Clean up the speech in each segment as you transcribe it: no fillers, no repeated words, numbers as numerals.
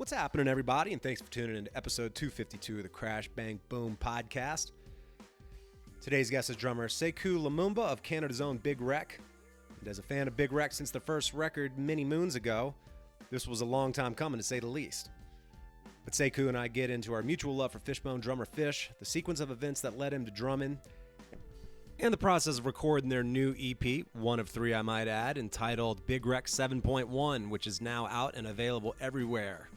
What's happening, everybody? And thanks for tuning in to episode 252 of the Crash Bang Boom podcast. Today's guest is drummer Sekou Lumumba of Canada's own Big Wreck. And as a fan of Big Wreck since their first record many moons ago, this was a long time coming, to say the least. But Sekou and I get into our mutual love for Fishbone drummer Fish, the sequence of events that led him to drumming, and the process of recording their new EP, one of three I might add, entitled Big Wreck 7.1, which is now out and available everywhere.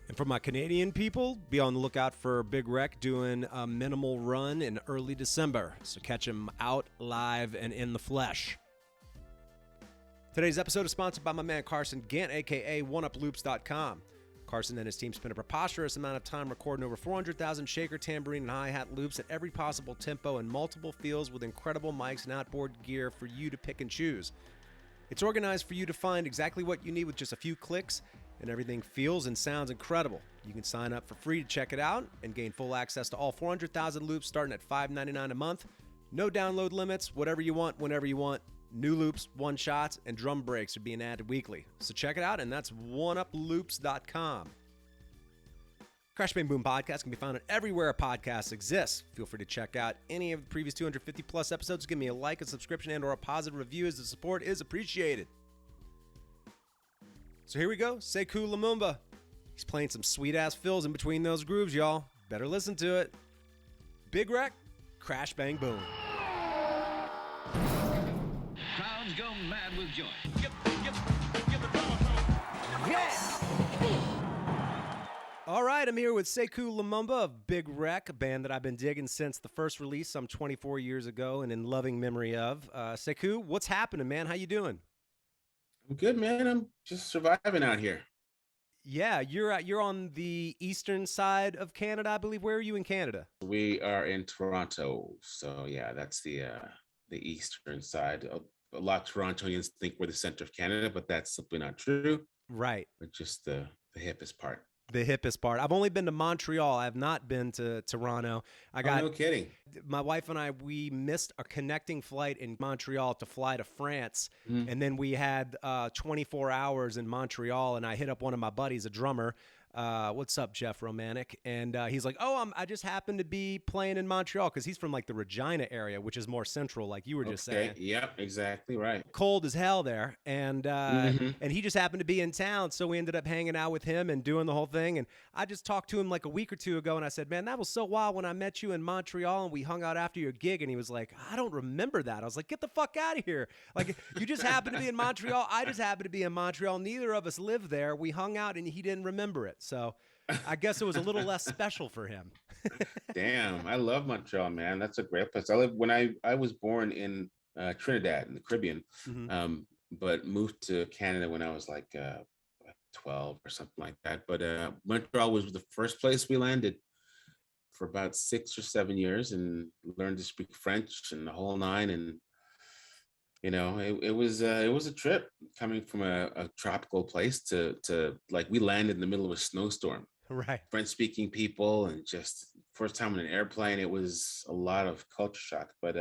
And for my Canadian people, be on the lookout for Big Wreck doing a minimal run in early December, so catch him out live and in the flesh. Today's episode is sponsored by my man Carson Gant, aka OneUpLoops.com. Carson and his team spent a preposterous amount of time recording over 400,000 shaker, tambourine, and hi-hat loops at every possible tempo and multiple feels with incredible mics and outboard gear for you to pick and choose. It's organized for you to find exactly what you need with just a few clicks, and everything feels and sounds incredible. You can sign up for free to check it out and gain full access to all 400,000 loops starting at $5.99 a month. No download limits, whatever you want, whenever you want. New loops, one-shots, and drum breaks are being added weekly. So check it out, and that's OneUpLoops.com. Crash Bang Boom Podcast can be found everywhere podcasts exist. Feel free to check out any of the previous 250-plus episodes. Give me a like, a subscription, and or a positive review, as the support is appreciated. So here we go, Sekou Lumumba. He's playing some sweet-ass fills in between those grooves, y'all. Better listen to it. Big Wreck, Crash Bang Boom. Crowds go mad with joy. All right, I'm here with Sekou Lumumba of Big Wreck, a band that I've been digging since the first release some 24 years ago and in loving memory of. Sekou, what's happening, man? How you doing? I'm good, man. I'm just surviving out here. Yeah, you're on the eastern side of Canada, I believe. Where are you in Canada? We are in Toronto, so yeah, that's the eastern side. A lot of Torontonians think we're the center of Canada, but that's simply not true. Right. We're just the hippest part. The hippest part. I've only been to Montreal. I have not been to Toronto. No kidding. My wife and I, we missed a connecting flight in Montreal to fly to France. And then we had 24 hours in Montreal, and I hit up one of my buddies, a drummer. What's up, Jeff Romantic? And he's like, I just happened to be playing in Montreal, because he's from like the Regina area, which is more central, like you were just saying. Yep, exactly right. Cold as hell there, and he just happened to be in town, so we ended up hanging out with him and doing the whole thing. And I just talked to him like a week or two ago, and I said, man, that was so wild when I met you in Montreal and we hung out after your gig. And he was like, I don't remember that. I was like, get the fuck out of here. Like, you just happened to be in Montreal. I just happened to be in Montreal. Neither of us lived there. We hung out and he didn't remember it. So I guess it was a little less special for him. Damn, I love Montreal, man. That's a great place. I was born in Trinidad in the Caribbean, but moved to Canada when I was like 12 or something like that. But Montreal was the first place we landed for about 6 or 7 years and learned to speak French and the whole nine. And you know, it was a trip coming from a tropical place to like, we landed in the middle of a snowstorm. Right. French-speaking people, and just first time in an airplane. It was a lot of culture shock, but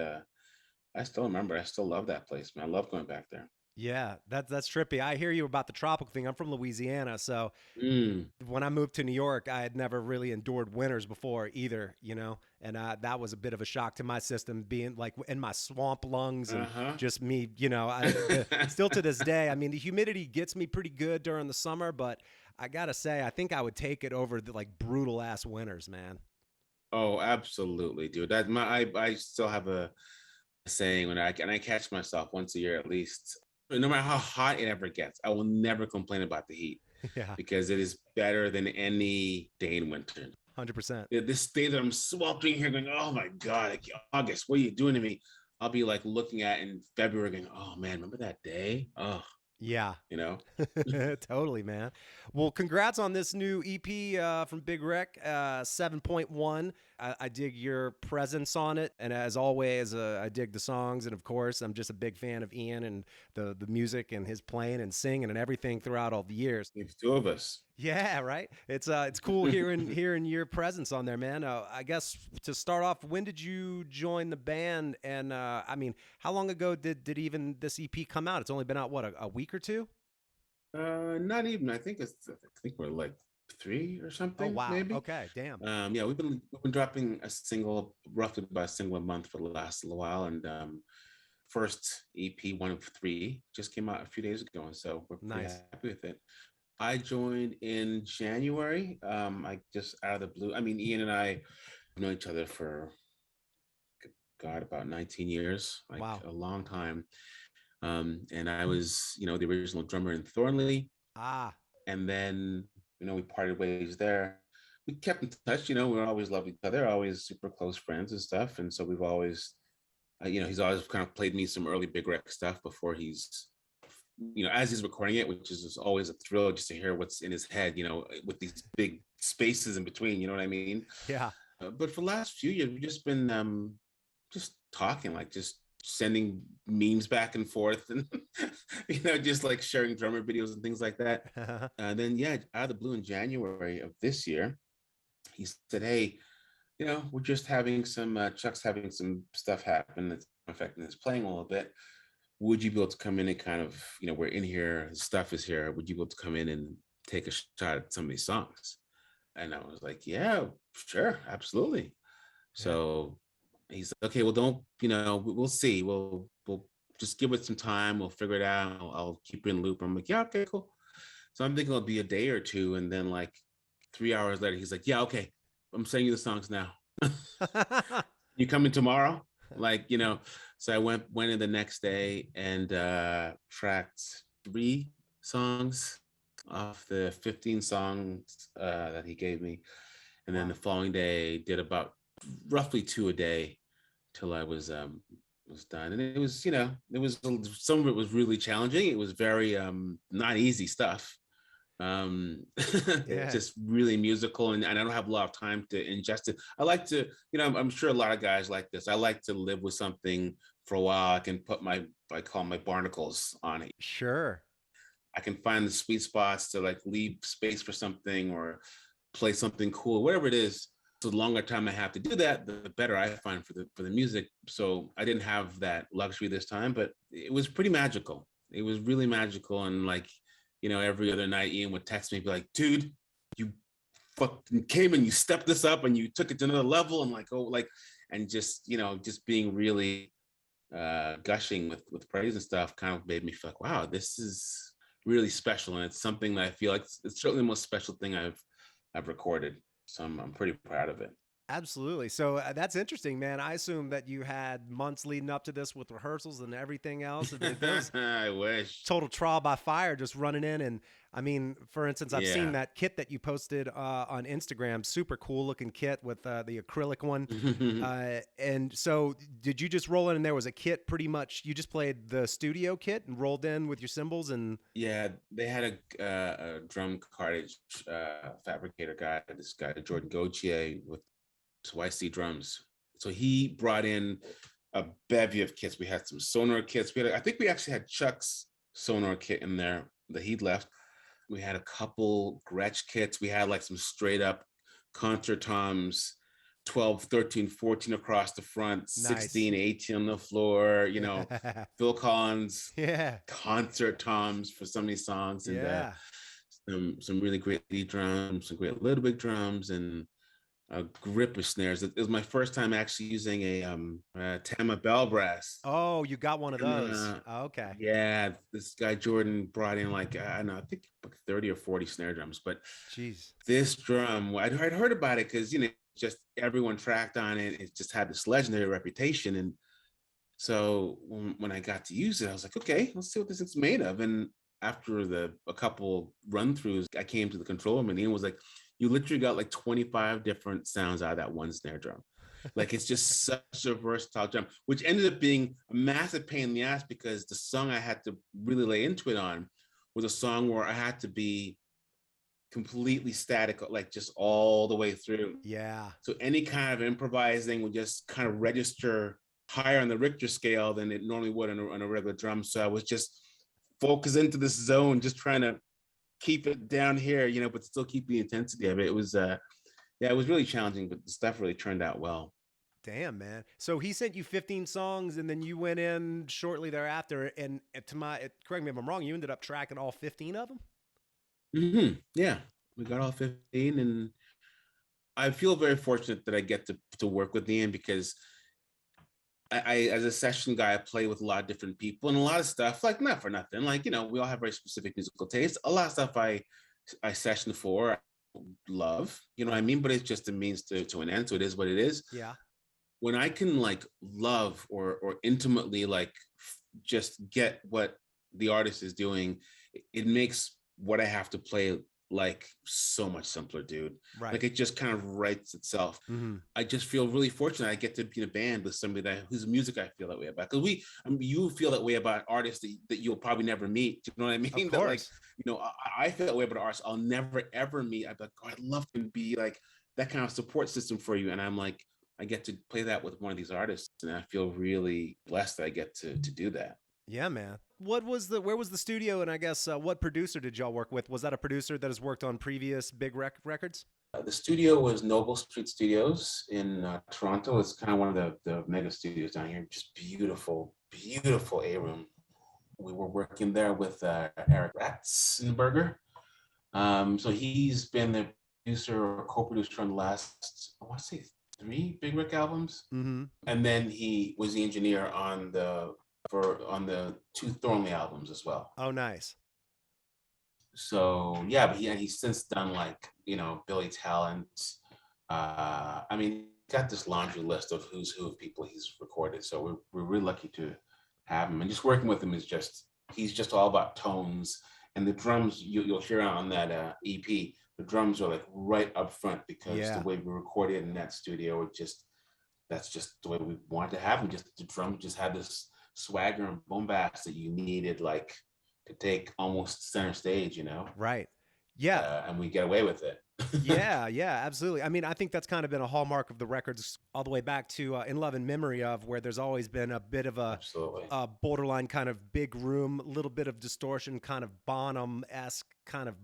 I still remember. I still love that place, man. I love going back there. Yeah, that's trippy. I hear you about the tropical thing. I'm from Louisiana, so when I moved to New York, I had never really endured winters before either, you know, and that was a bit of a shock to my system, being like in my swamp lungs and just me, you know, still to this day. I mean, the humidity gets me pretty good during the summer, but I gotta say, I think I would take it over the like brutal ass winters, man. Oh, absolutely, dude. I still have a saying when I catch myself once a year at least. No matter how hot it ever gets, I will never complain about the heat. Yeah, because it is better than any day in winter. 100%. This day that I'm sweltering here, going, oh my god, like, August, what are you doing to me? I'll be like looking at in February, going, oh man, remember that day? Oh. Yeah. You know? Totally, man. Well, congrats on this new EP from Big Wreck, 7.1. I dig your presence on it. And as always, I dig the songs. And of course, I'm just a big fan of Ian and the music and his playing and singing and everything throughout all the years. There's two of us. Yeah, right. It's cool hearing your presence on there, man. I guess to start off, when did you join the band? And I mean, how long ago did even this EP come out? It's only been out, what, a week or two? Not even. I think we're like 3 or Oh, something, wow. maybe. Okay. Damn. Yeah, we've been dropping a single, roughly about a single a month for the last little while, and first EP, one of three, just came out a few days ago, and so we're pretty Nice. happy with it. I joined in January. I just out of the blue. I mean, Ian and I know each other for God about 19 years, like Wow. a long time. And I was, the original drummer in Thornley, Ah, and then we parted ways there. We kept in touch. We always loved each other, always super close friends and stuff. And so we've always, he's always kind of played me some early Big Rec stuff before he's, as he's recording it, which is always a thrill just to hear what's in his head, with these big spaces in between. You know what I mean? yeah. But for the last few years, we've just been just talking, like just sending memes back and forth, and just like sharing drummer videos and things like that. And then, yeah, out of the blue in January of this year, he said, "Hey, we're just having some Chuck's having some stuff happen that's affecting his playing a little bit. Would you be able to come in and kind of, we're in here, his stuff is here. Would you be able to come in and take a shot at some of these songs?" And I was like, "Yeah, sure, absolutely." Yeah. So he's like, "Okay, well, don't, we'll see. We'll just give it some time. We'll figure it out. I'll keep you in the loop." I'm like, "Yeah, okay, cool." So I'm thinking it'll be a day or two. And then like 3 hours later, he's like, "Yeah, okay, I'm sending you the songs now. You coming tomorrow?" Like, so I went in the next day and tracked 3 songs off the 15 songs that he gave me. And then Wow. the following day did about roughly 2 a day till I was done. And it was, some of it was really challenging. It was very not easy stuff. It's Yeah. just really musical, and I don't have a lot of time to ingest it. I like to, I'm sure a lot of guys like this. I like to live with something for a while. I can put I call my barnacles on it. Sure. I can find the sweet spots to like leave space for something or play something cool, whatever it is. So the longer time I have to do that, the better I find for the music. So I didn't have that luxury this time, but it was pretty magical. It was really magical. And like, every other night Ian would text me, be like, "Dude, you fucking came and you stepped this up and you took it to another level." And like, oh, like, and just, just being really gushing with praise and stuff kind of made me feel like, wow, this is really special. And it's something that I feel like it's certainly the most special thing I've recorded. So I'm pretty proud of it. Absolutely. So that's interesting, man. I assume that you had months leading up to this with rehearsals and everything else. There was I wish. total trial by fire, just running in. And I mean, for instance, I've seen Yeah. that kit that you posted on Instagram. Super cool looking kit with the acrylic one. And so, did you just roll in and there was a kit? Pretty much, you just played the studio kit and rolled in with your cymbals and. Yeah, they had a drum cartridge fabricator guy, this guy Jordan Gauthier with YC drums. So he brought in a bevy of kits. We had some Sonar kits. I think we actually had Chuck's Sonar kit in there that he'd left. We had a couple Gretsch kits. We had like some straight up concert toms, 12, 13, 14 across the front, Nice. 16, 18 on the floor, Phil Collins Yeah. concert toms for some of these songs, and Yeah. some really great lead drums, some great little big drums, and a grip of snares. It was my first time actually using a Tama bell brass. Oh, you got one of those. Uh, Oh, okay. yeah, this guy Jordan brought in like I don't know, I think like 30 or 40 snare drums. But Jeez. this drum, I'd heard about it because just everyone tracked on it. It just had this legendary reputation, and so when I got to use it, I was like, okay, let's see what this thing's made of. And after a couple run throughs, I came to the control room and Ian was like, "You literally got like 25 different sounds out of that one snare drum." Like it's just such a versatile drum, which ended up being a massive pain in the ass because the song I had to really lay into it on was a song where I had to be completely static, like just all the way through. Yeah. So any kind of improvising would just kind of register higher on the Richter scale than it normally would on a regular drum. So I was just focused into this zone, just trying to keep it down here, but still keep the intensity of it. It was, yeah, it was really challenging, but the stuff really turned out well. Damn, man. So he sent you 15 songs and then you went in shortly thereafter. And correct me if I'm wrong, you ended up tracking all 15 of them? Yeah, we got all 15, and I feel very fortunate that I get to work with Ian because I as a session guy, I play with a lot of different people and a lot of stuff, like not for nothing. Like, we all have very specific musical tastes. A lot of stuff I session for, I love, you know what I mean? But it's just a means to an end. So it is what it is. Yeah. When I can like love or intimately like just get what the artist is doing, it makes what I have to play like so much simpler, dude. Like Right. it just kind of writes itself. Mm-hmm. I just feel really fortunate I get to be in a band with somebody whose music I feel that way about. Because you feel that way about artists that you'll probably never meet. You know what I Of mean? That like, course. I feel that way about artists I'll never ever meet. I'd be like, oh, I'd love to be like that kind of support system for you. And I'm like, I get to play that with one of these artists, and I feel really blessed that I get to do that. Yeah, man. Where was the studio? And I guess what producer did y'all work with? Was that a producer that has worked on previous big records? The studio was Noble Street Studios in Toronto. It's kind of one of the mega studios down here. Just beautiful, beautiful A room. We were working there with Eric Ratzenberger. So he's been the producer or co-producer on the last, I want to say, 3 Big Rick albums, Mm-hmm. and then he was the engineer on the 2 Thornley albums as well. Oh, nice. So yeah, but he's since done like Billy Talent. I mean, got this laundry list of who's who of people he's recorded. So we're really lucky to have him, and just working with him is just he's just all about tones, and the drums you'll hear on that EP. The drums are like right up front because the Yeah. way we recorded in that studio, that's just the way we wanted to have them. Just the drums just had this swagger and bombast that you needed, like to take almost center stage. Right. Yeah. And we get away with it. Yeah, yeah, absolutely. I mean, I think that's kind of been a hallmark of the records all the way back to "In Love and Memory of," where there's always been a bit of Absolutely. a borderline kind of big room, a little bit of distortion, kind of Bonham-esque, kind of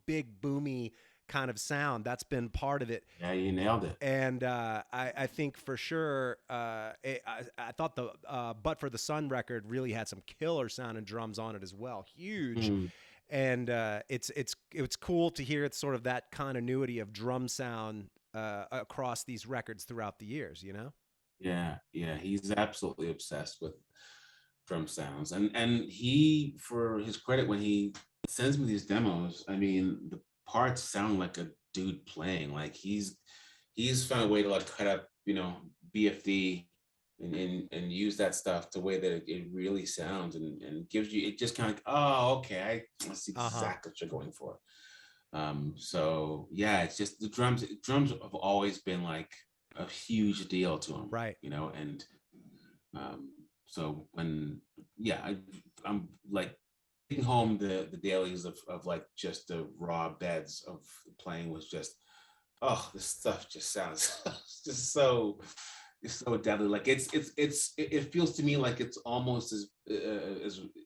big boomy kind of sound. That's been part of it. Yeah, you nailed it. And I think for sure, I thought the "But for the Sun" record really had some killer sound and drums on it as well. Huge. Mm. And it's cool to hear it's sort of that continuity of drum sound across these records throughout the years, you know? Yeah, yeah, he's absolutely obsessed with drum sounds, and he, for his credit, when he sends me these demos, I mean, the parts sound like a dude playing. Like he's found a way to like cut up, BFD and use that stuff the way that it really sounds and gives you it just kind of like, oh, okay, I see Uh-huh. exactly what you're going for. So yeah, it's just the drums have always been like a huge deal to him, Right. and um, so when yeah, I'm like taking home the dailies of like just the raw beds of playing was just, oh, this stuff just sounds just so deadly. Like it feels to me like it's almost as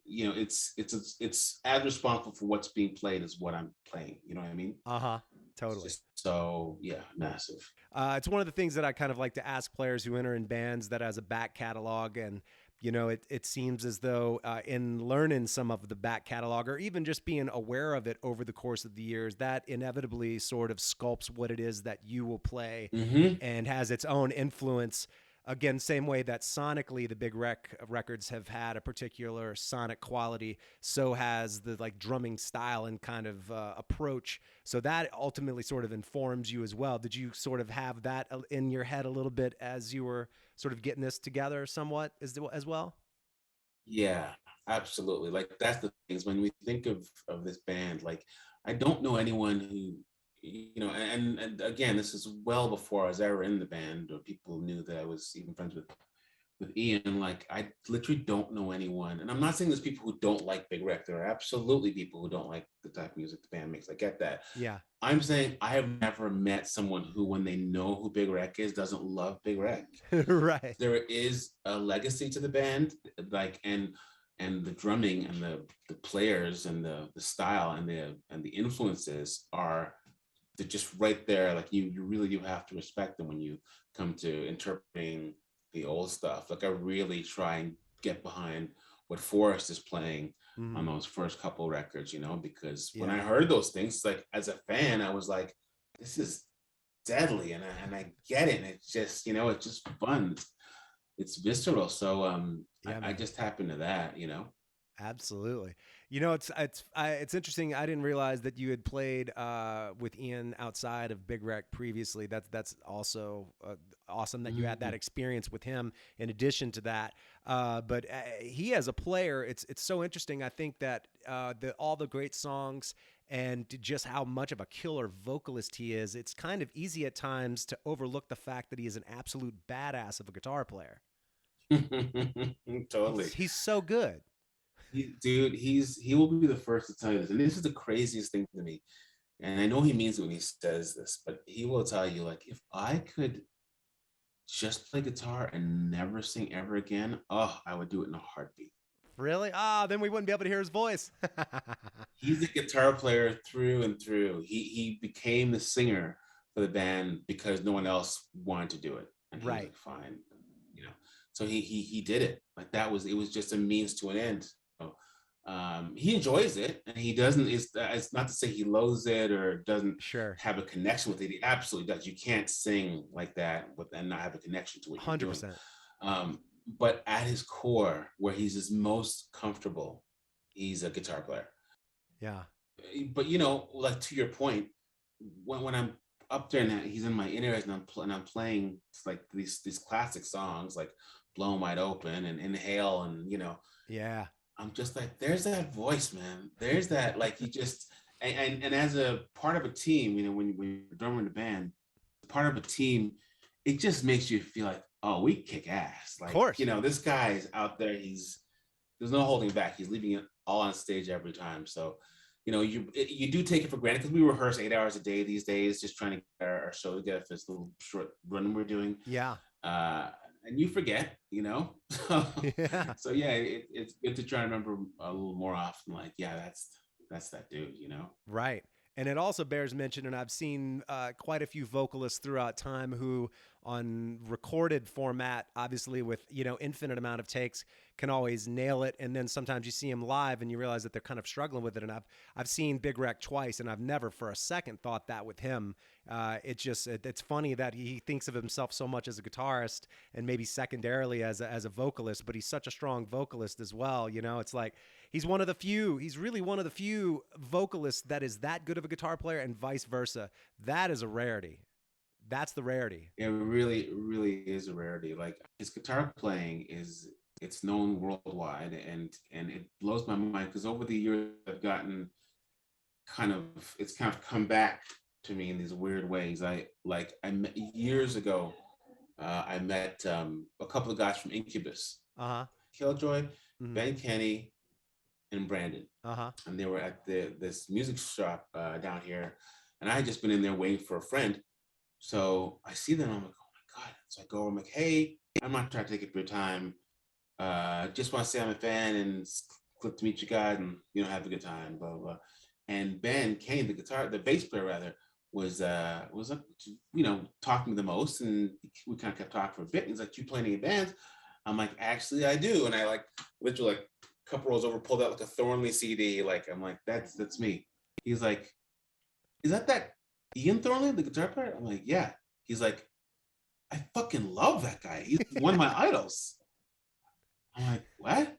it's as responsible for what's being played as what I'm playing. You know what I mean? Uh-huh. It's Totally. just so, yeah, massive. It's one of the things that I kind of like to ask players who enter in bands that has a back catalog. And, it seems as though in learning some of the back catalog or even just being aware of it over the course of the years, that inevitably sort of sculpts what it is that you will play Mm-hmm. and has its own influence. Again, same way that sonically the big records have had a particular sonic quality, so has the like drumming style and kind of approach. So that ultimately sort of informs you as well. Did you sort of have that in your head a little bit as you were sort of getting this together somewhat as well? Yeah, absolutely. Like that's the things when we think of this band, like I don't know anyone who, and again, this is well before I was ever in the band or people knew that I was even friends with Ian. Like I literally don't know anyone, and I'm not saying there's people who don't like Big Rec. There are absolutely people who don't like the type of music the band makes. I get that. Yeah. I'm saying I have never met someone who, when they know who Big Rec is, doesn't love Big Rec. Right. There is a legacy to the band, like and the drumming and the players and the style and the influences are, they're just right there. Like you really do have to respect them when you come to interpreting the old stuff. Like I really try and get behind what Forrest is playing Mm-hmm. on those first couple records, you know, because when I Yeah. heard those things, like as a fan, I was like, this is deadly, and I get it. And it's just, you know, it's just fun. It's visceral. So Yeah, I man. just happened to that, you know. Absolutely. You know, it's interesting. I didn't realize that you had played with Ian outside of Big Rec previously. That's also awesome that you had that experience with him. In addition to that, but he as a player, it's so interesting. I think that all the great songs and just how much of a killer vocalist he is. It's kind of easy at times to overlook the fact that he is an absolute badass of a guitar player. Totally. He's so good. Dude, he will be the first to tell you this, and this is the craziest thing to me. And I know he means it when he says this, but he will tell you, like, if I could just play guitar and never sing ever again, oh, I would do it in a heartbeat. Really? Ah, then we wouldn't be able to hear his voice. He's a guitar player through and through. He became the singer for the band because no one else wanted to do it, and he was Right. like, fine, you know. So he did it. Like that was, it was just a means to an end. So, he enjoys it, and he doesn't. It's not to say he loathes it or doesn't Sure. have a connection with it. He absolutely does. You can't sing like that with and not have a connection to what you're doing. 100%. But at his core, where he's his most comfortable, he's a guitar player. Yeah. But you know, like to your point, when I'm up there and he's in my in ears and I'm playing like these classic songs like "Blown Wide Open" and "Inhale," and you know, Yeah. I'm just like, there's that voice, man. There's that, like, you just, and as a part of a team, you know, when you're drumming the band, part of a team, it just makes you feel like, oh, we kick ass. Of Like, you course. know, this guy's out there. There's no holding back. He's leaving it all on stage every time. So, you know, you do take it for granted because we rehearse 8 hours a day these days, just trying to get our show together for this little short run we're doing. Yeah. And you forget, you know. Yeah. So yeah, it's good to try and remember a little more often. Like, yeah, that's that dude, you know. Right. And it also bears mention, and I've seen quite a few vocalists throughout time who, on recorded format, obviously with, you know, infinite amount of takes, can always nail it. And then sometimes you see them live and you realize that they're kind of struggling with it. And I've seen Big Rec twice, and I've never for a second thought that with him. It's funny that he thinks of himself so much as a guitarist and maybe secondarily as a vocalist, but he's such a strong vocalist as well. You know, it's like he's really one of the few vocalists that is that good of a guitar player, and vice versa. That is a rarity. That's the rarity. It really is a rarity. Like his guitar playing it's known worldwide, and it blows my mind because over the years I've gotten it's kind of come back to me in these weird ways. I met years ago. I met a couple of guys from Incubus, Uh-huh. Killjoy, Mm-hmm. Ben Kenny, and Brandon. Uh-huh. And they were at this music shop down here, and I had just been in there waiting for a friend. So I see them, I'm like, oh my God. So I go, I'm like, hey, I'm not trying to take up your time. Just want to say I'm a fan and click to meet you guys and, you know, have a good time, blah, blah, blah. And Ben Kenny, the bass player rather, was you know, talking the most, and we kind of kept talking for a bit. And he's like, you play any bands? I'm like, actually I do. And I like literally like a couple rows over, pulled out like a Thornley CD. Like, I'm like, that's me. He's like, is that Ian Thornley, the guitar player? I'm like, yeah. He's like, I fucking love that guy. He's one of my idols. I'm like, what?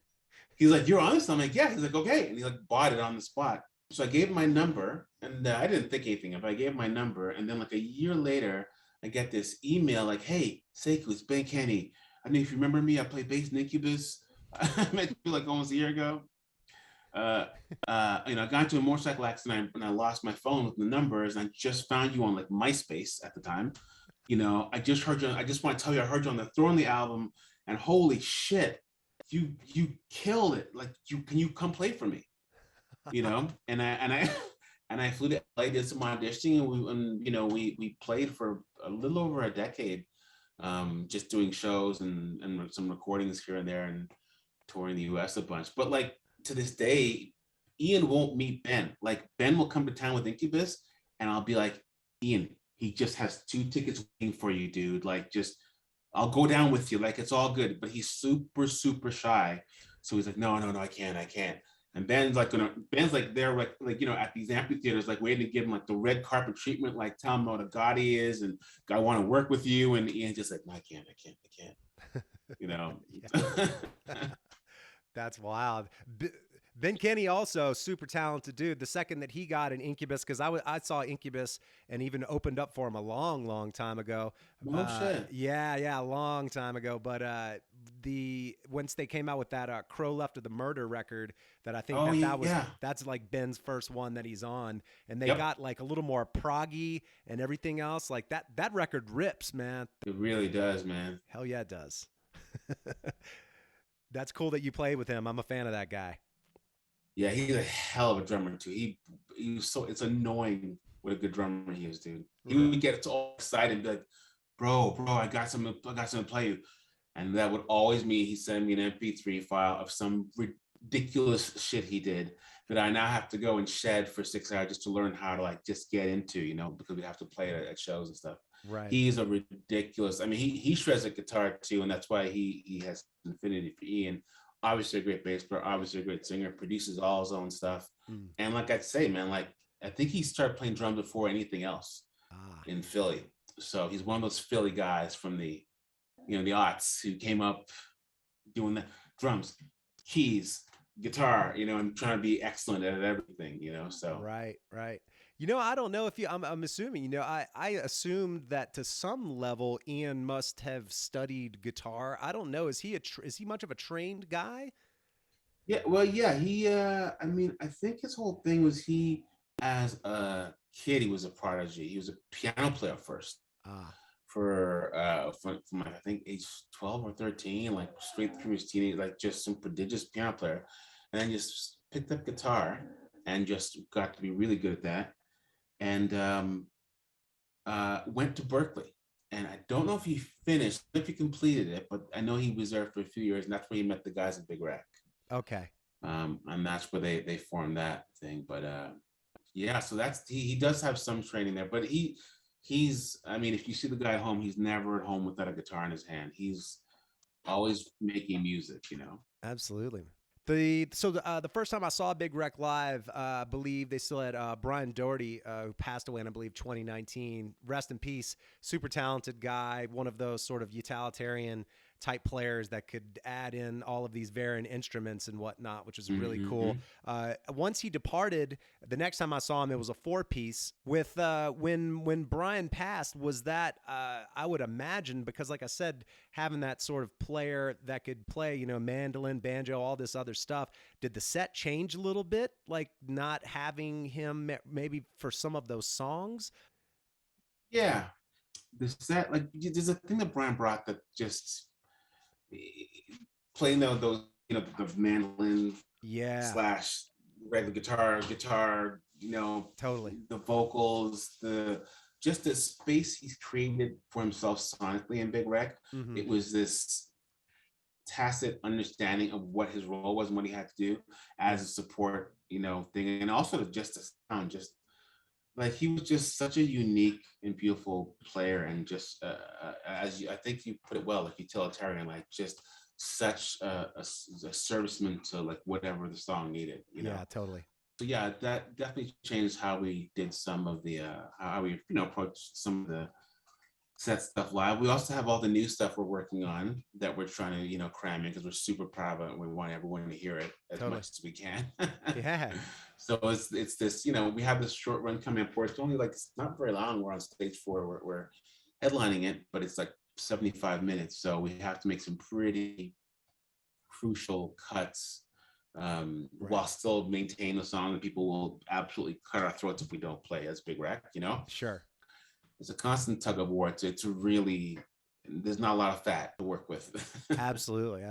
He's like, you're honest? I'm like, yeah. He's like, okay. And he like bought it on the spot. So I gave him my number, and I didn't think anything of it. I gave him my number, and then like a year later, I get this email like, hey, Sekou, it's Ben Kenny. I don't know if you remember me. I played bass in Incubus. I met you like almost a year ago. You know, I got into a motorcycle accident and I lost my phone with the numbers, and I just found you on like MySpace at the time. You know, I just heard you. I just want to tell you, I heard you on the Thornley album, and holy shit, you killed it. Like, can you come play for me? You know, and I flew to LA, did some auditioning, and you know, we played for a little over a decade, just doing shows and some recordings here and there, and touring the US a bunch. But like to this day, Ian won't meet Ben. Like Ben will come to town with Incubus, and I'll be like, Ian, he just has 2 tickets waiting for you, dude. Like, just I'll go down with you. Like, it's all good. But he's super, super shy. So he's like, no, no, no, I can't. And Ben's like they're like at these amphitheaters, like waiting to give him like the red carpet treatment, like tell him what a god he is, and I want to work with you. And Ian's just like, no, I can't. You know. That's wild. Ben Kenny also super talented dude. The second that he got in Incubus, because I saw Incubus and even opened up for him a long time ago. No shit. Yeah, a long time ago. But once they came out with that Crow Left of the Murder record, that I think that's like Ben's first one that he's on, and they got like a little more proggy and everything else. Like that record rips, man. It really does, man. Hell yeah, it does. That's cool that you played with him. I'm a fan of that guy. Yeah, he's a hell of a drummer too. He was it's annoying what a good drummer he is, dude. He would get all excited and be like, bro, I got something to play you. And that would always mean he sent me an MP3 file of some ridiculous shit he did that I now have to go and shed for 6 hours just to learn how to like just get into, because we have to play it at shows and stuff. Right. He's a ridiculous. I mean, he shreds a guitar too, and that's why he has an affinity for Ian. Obviously a great bass player, obviously a great singer, produces all his own stuff. And like I'd say, man, like I think he started playing drums before anything else in Philly. So he's one of those Philly guys from the aughts who came up doing the drums, keys, guitar, and trying to be excellent at everything, so. Right. I don't know if I'm assuming, I assumed that to some level Ian must have studied guitar. I don't know. Is he much of a trained guy? Yeah, well, yeah, he, I mean, I think his whole thing was as a kid, he was a prodigy. He was a piano player first. From I think age 12 or 13, like straight through his teenage, like just some prodigious piano player, and then just picked up guitar and just got to be really good at that. And went to Berkeley. And I don't know if he finished, if he completed it, but I know he was there for a few years, and that's where he met the guys at Big Rec. Okay. And that's where they formed that thing. But yeah, so he does have some training there, but he's, I mean, if you see the guy at home, he's never at home without a guitar in his hand. He's always making music, Absolutely. The first time I saw Big Rec live, I believe they still had Brian Doherty, who passed away in, I believe, 2019. Rest in peace. Super talented guy, one of those sort of utilitarian type players that could add in all of these varying instruments and whatnot, which is really cool. Once he departed, the next time I saw him, it was a 4-piece. With when Brian passed, was that I would imagine, because like I said, having that sort of player that could play, mandolin, banjo, all this other stuff, did the set change a little bit? Like not having him maybe for some of those songs? Yeah, the set, like there's a thing that Brian brought that just playing those the mandolin slash regular guitar, totally, the vocals, the space he's created for himself sonically in Big Rec. It was this tacit understanding of what his role was and what he had to do as a support thing, and also just the sound, just like he was just such a unique and beautiful player, and just as I think you put it well, like utilitarian, like just such a serviceman to like whatever the song needed. Yeah, totally. So yeah, that definitely changed how we did some of the how we approached some of the set stuff live. We also have all the new stuff we're working on that we're trying to cram in, because we're super proud of it and we want everyone to hear it as much as we can. Yeah. So it's this, we have this short run coming up for it. It's only like, it's not very long. We're on stage 4. We're headlining it, but it's like 75 minutes. So we have to make some pretty crucial cuts while still maintain the song that people will absolutely cut our throats if we don't play as Big Rec, Sure. It's a constant tug of war to really, there's not a lot of fat to work with. Absolutely.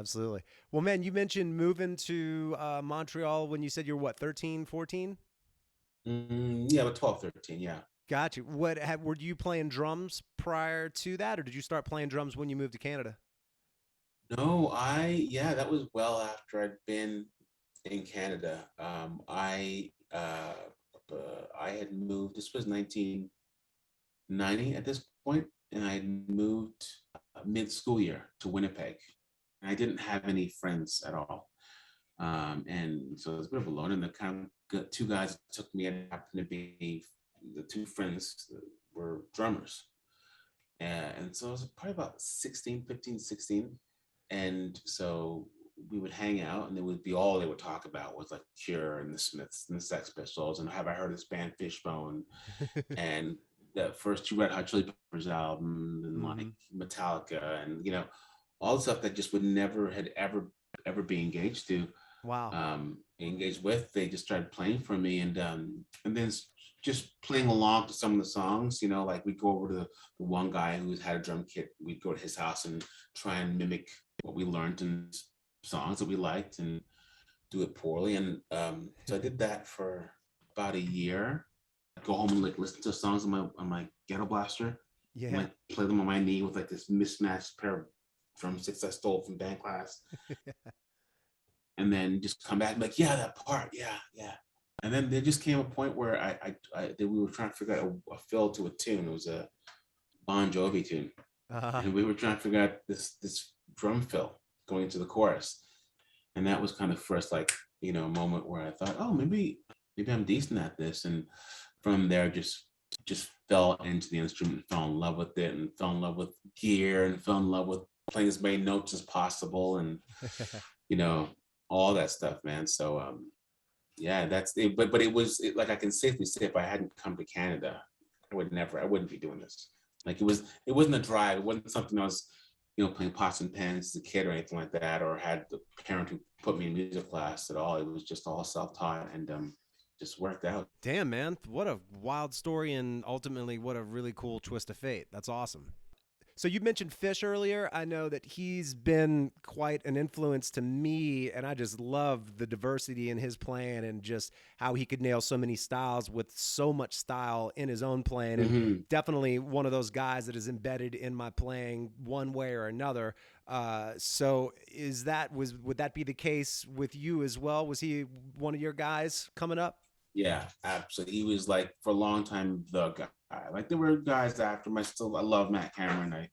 Well, man, you mentioned moving to Montreal when you said you're 13, 14? Yeah, but 12, 13, yeah. Got you. Were you playing drums prior to that, or did you start playing drums when you moved to Canada? No, that was well after I'd been in Canada. I had moved, this was 1990 at this point, and I moved mid-school year to Winnipeg. And I didn't have any friends at all. And so it was a bit of a loan. And the kind of two guys that took me, and happened to be the two friends that were drummers. And so I was probably about 16, 15, 16. And so we would hang out, and it would be all they would talk about was like Cure and the Smiths and the Sex Pistols, and have I heard this band Fishbone, and the first two Red Hot Chili Peppers albums, and like Metallica, and all the stuff that just would never had ever be engaged to. Wow. Engaged with. They just started playing for me, and then just playing along to some of the songs. Like we'd go over to the one guy who had a drum kit. We'd go to his house and try and mimic what we learned in songs that we liked, and do it poorly. And so I did that for about a year. I'd go home and like listen to songs on my ghetto blaster. Yeah. And like play them on my knee with like this mismatched pair of drumsticks I stole from band class. And then just come back and be like, yeah, that part, yeah. And then there just came a point where we were trying to figure out a fill to a tune. It was a Bon Jovi tune, and we were trying to figure out this drum fill going into the chorus. And that was kind of first like moment where I thought, oh, maybe I'm decent at this. And from there, just fell into the instrument, fell in love with it, and fell in love with gear, and fell in love with playing as many notes as possible, and all that stuff, man. So yeah, that's it. But it was like, I can safely say, if I hadn't come to Canada, I wouldn't be doing this. Like it wasn't a drive. It wasn't something I was playing pots and pans as a kid or anything like that, or had the parent who put me in music class at all. It was just all self-taught, and just worked out. Damn, man, what a wild story, and ultimately what a really cool twist of fate. That's awesome. So you mentioned Fish earlier. I know that he's been quite an influence to me, and I just love the diversity in his playing, and just how he could nail so many styles with so much style in his own playing. And definitely one of those guys that is embedded in my playing one way or another. So would that be the case with you as well? Was he one of your guys coming up? Yeah, absolutely. He was like, for a long time, the guy. Like, there were guys after him. I love Matt Cameron.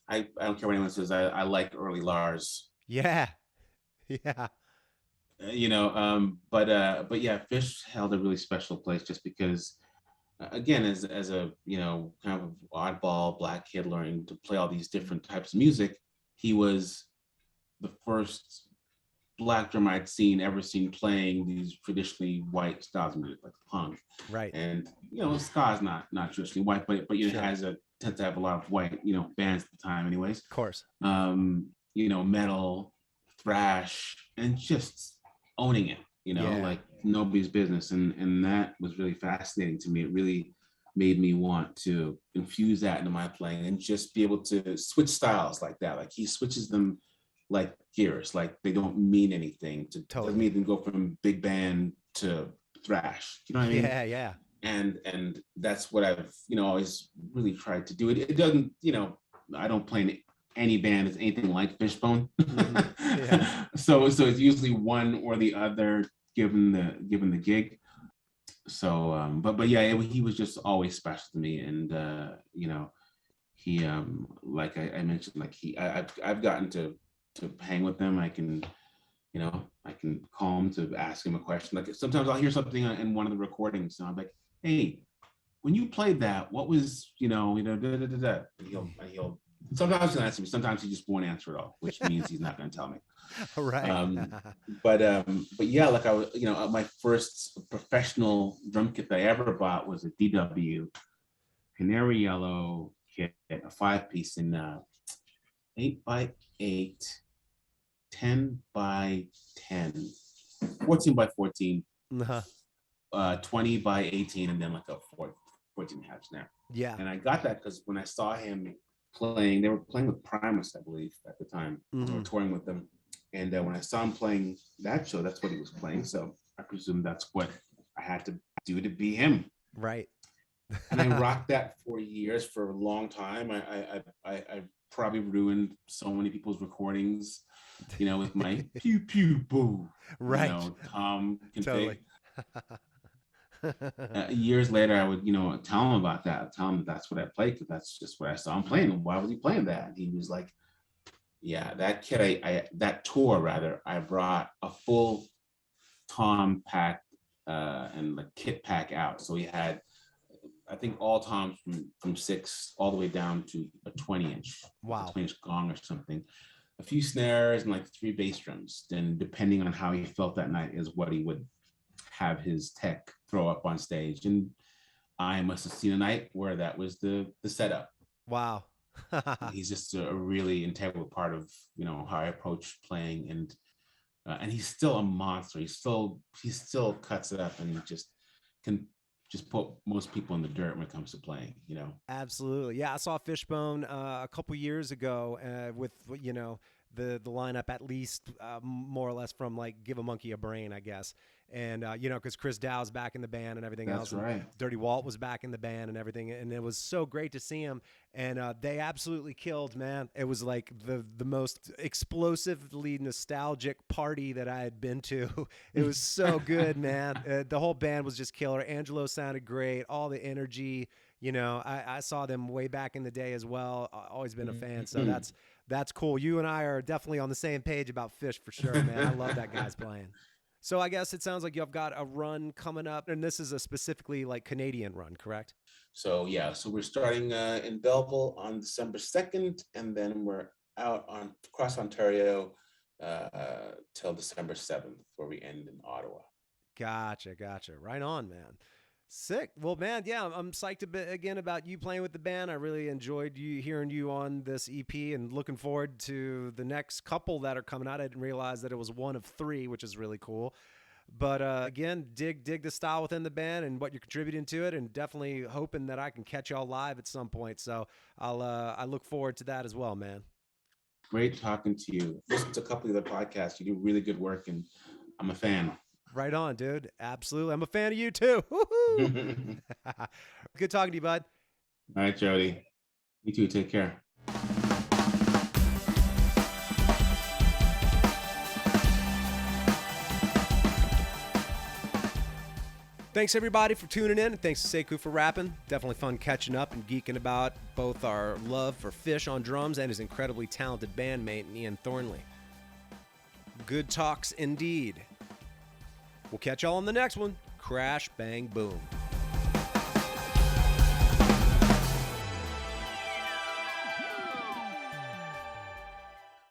I don't care what anyone says. I like early Lars. Yeah. But yeah, Fish held a really special place, just because, again, as a kind of oddball black kid learning to play all these different types of music, he was the first Black drummer I'd ever seen playing these traditionally white styles of music, like punk. Right. And ska is not traditionally white, but it tends to have a lot of white bands at the time, anyways. Of course. Metal, thrash, and just owning it. Like nobody's business, and that was really fascinating to me. It really made me want to infuse that into my playing, and just be able to switch styles like that. Like, he switches them like gears, like they don't mean anything. Doesn't even go from big band to thrash. You know what I mean? Yeah. And that's what I've always really tried to do. It doesn't, I don't play in any band that's anything like Fishbone. Yeah. So it's usually one or the other, given the gig. So but yeah, he was just always special to me. And he like I mentioned, like I've gotten to hang with them. I can call him to ask him a question. Like, sometimes I'll hear something in one of the recordings, and I'm like, hey, when you played that, what was, da, da, da, da, da. And he'll sometimes he'll answer me, sometimes he just won't answer at all, which means he's not going to tell me. Right. But yeah, like I was, my first professional drum kit that I ever bought was a DW Canary Yellow kit, a 5-piece in 8x8, 10x10, 14x14, 20x18, and then like a 14 half snare. Yeah. And I got that because when I saw him playing, they were playing with Primus, I believe, at the time. They were touring with them. And when I saw him playing that show, that's what he was playing. So I presume that's what I had to do to be him. Right. And I rocked that for years, for a long time. I probably ruined so many people's recordings, with my pew pew boo. Right. Tom config. Totally. Years later, I would, tell him about that. Tell him that's what I played, because that's just what I saw him playing. And why was he playing that? And he was like, yeah, that kid, that tour rather, I brought a full tom pack and like kit pack out. So we had, I think, all toms from 6 all the way down to a 20-inch, Wow. a 20-inch gong or something. A few snares and like 3 bass drums. Then depending on how he felt that night is what he would have his tech throw up on stage. And I must have seen a night where that was the setup. Wow. He's just a really integral part of, you know, how I approach playing, and he's still a monster. He still cuts it up and just can just put most people in the dirt when it comes to playing, you know. Absolutely. Yeah, I saw Fishbone a couple years ago with, you know, the lineup, at least more or less from like Give a Monkey a Brain, I guess. And, you know, because Chris Dow's back in the band and everything else. That's right. And Dirty Walt was back in the band and everything. And it was so great to see him. And they absolutely killed, man. It was like the most explosively nostalgic party that I had been to. It was so good, man. The whole band was just killer. Angelo sounded great. All the energy. You know, I saw them way back in the day as well. Always been a fan. So that's cool. You and I are definitely on the same page about Fish for sure, man. I love that guy's playing. So I guess it sounds like you've got a run coming up, and this is a specifically like Canadian run, correct? So yeah, so we're starting in Belleville on December 2nd, and then we're out on across Ontario till December 7th, where we end in Ottawa. Gotcha. Right on, man. Sick. Well, man, yeah, I'm psyched a bit again about you playing with the band. I really enjoyed hearing you on this EP, and looking forward to the next couple that are coming out. I didn't realize that it was one of 3, which is really cool. But again, dig the style within the band and what you're contributing to it, and definitely hoping that I can catch y'all live at some point. So I look forward to that as well, man. Great talking to you. Listen to a couple of the podcasts. You do really good work, and I'm a fan. Right on, dude. Absolutely. I'm a fan of you too. Woo-hoo! Good talking to you, bud. All right, Jody. You too. Take care. Thanks everybody for tuning in, and thanks to Sekou for rapping. Definitely fun catching up and geeking about both our love for Fish on drums and his incredibly talented bandmate Ian Thornley. Good talks indeed. We'll catch y'all on the next one. Crash, bang, boom.